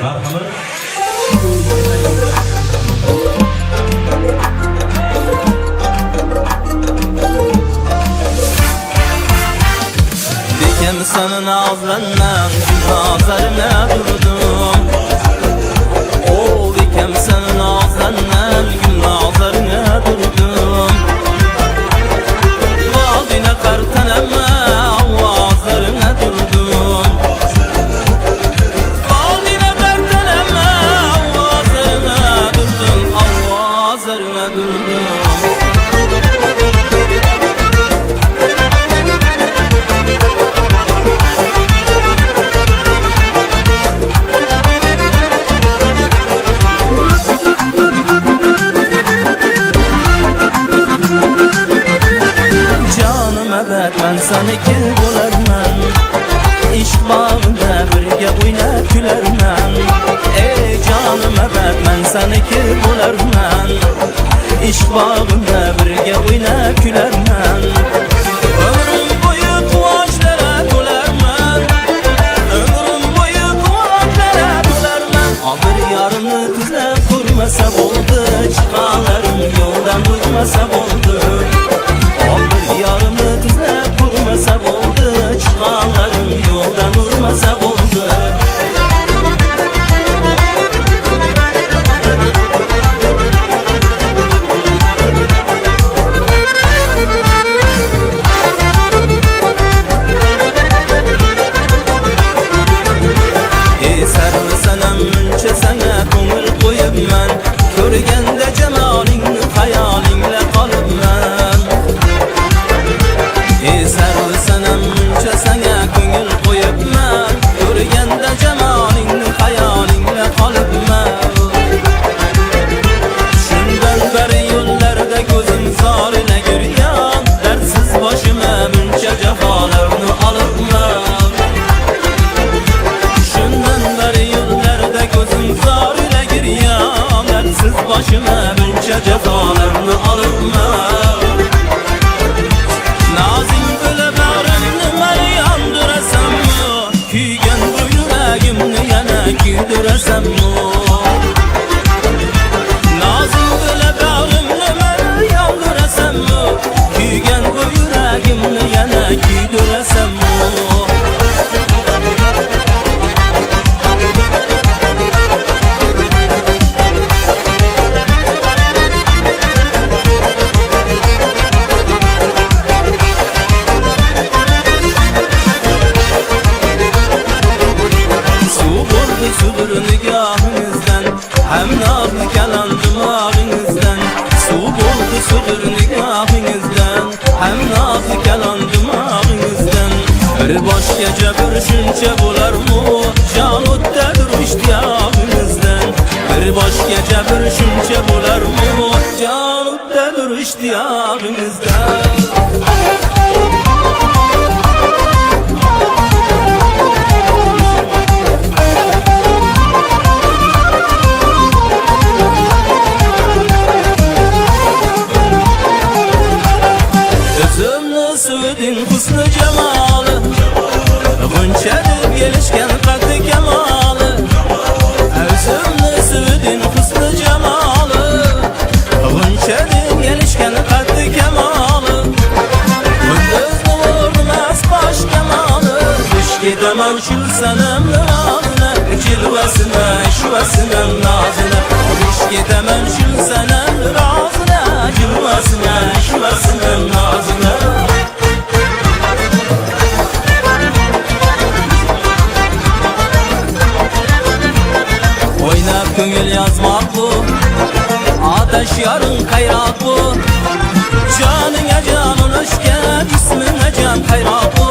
Marhamat. Dikem sana nazlanan nazarına durdum. O dikem sana nazlanan nazarına durdum. Valdine kartanama avazlarına durdum. Valdine kartanama avazlarına durdum. Avazlarına durdum. Ben sana kil bularman, İşq bağında birge oynab gülerman. Ey canım evet ben sana kil bularman, İşq bağında birge oynab gülerman. Ömrüm boyu kuvonchlara to'larman, ömrüm boyu kuvonchlara to'larman. Bir yarımni tuzlab ko'rmasa bo'ldi, chiqanlarim yo'ldan o'tmasa bo'ldi. Bir yarımni tuzlab ko'rmasa bo'ldi, chiqanlarim yo'ldan urmasa bo'ldi. Ey sarvi sanam muncha sana ko'ngil qo'yibman, ko'rganda jamolingni xayolingla qolibman. Ey sarvi sanam muncha sana ko'ngil qo'yibman, ko'rganda jamolingni xayolingla qolibman. Shundan beri yo'llarda ko'zim zorila yurgan, dardsiz boshima muncha jafolarni olibman. Shundan beri yo'llarda ko'zim zorila yurgan, dardsiz boshima muncha jafolarni olibman. Nazing bo'lib bag'rimni yondirasanmi, kuygan bu yuragimni yana kuydirasanmi? Nazing bo'lib bag'rimni yondirasanmi, kuygan bu yuragimni yana kuydirasanmi? Sudur nigahınızdan, hem nazlı kalan dimağınızdan. Su buldu sudur nigahınızdan, hem nazlı kalan dimağınızdan. Bir başkaca bir şuncha bo'lar mu, jon o'ttadir ishtiyog'ingizdan. Bir başkaca bir şuncha bo'lar mu, jon o'ttadir ishtiyog'ingizdan. Sudin husnu jamoli, g'uncha deb kelishgan qaddi kamoli. O'zimni sudin husnu jamoli, g'uncha deb kelishgan qaddi kamoli. Kunduzni o'rmas bosh kamoli, ish ketaman shu sanamni olina, jilvasini ishvasini nozini. Ish ketaman shu sanamni olina, jilvasini ishvasini nozini. Oynab ko'ngil yozmoq bu, otash yoring qayroq bu. Joninga jon ulashgan, jisminga jon qayroq bu.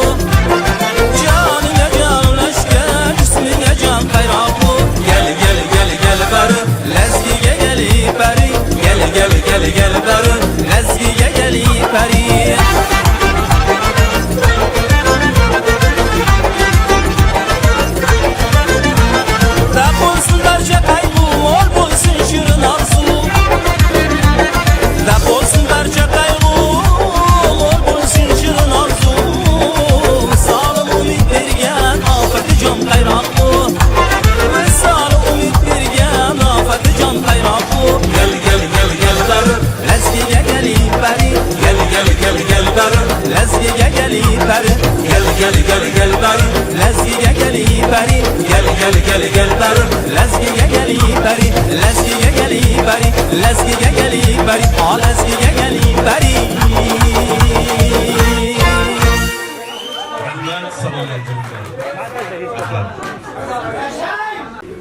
Joninga jon ulashgan, jisminga jon qayroq bu. Gel gel gel gel bari, lazgiga geli pari. Gel gel gel gel bari, lazgiga geli pari. Sağlam gel beri. Gel gel gel gel beri, Lezgiye gel beri. Gel gel gel gel beri, Lezgiye gel beri. Lezgiye gel beri, Lezgiye gel beri. Lezgiye gel beri.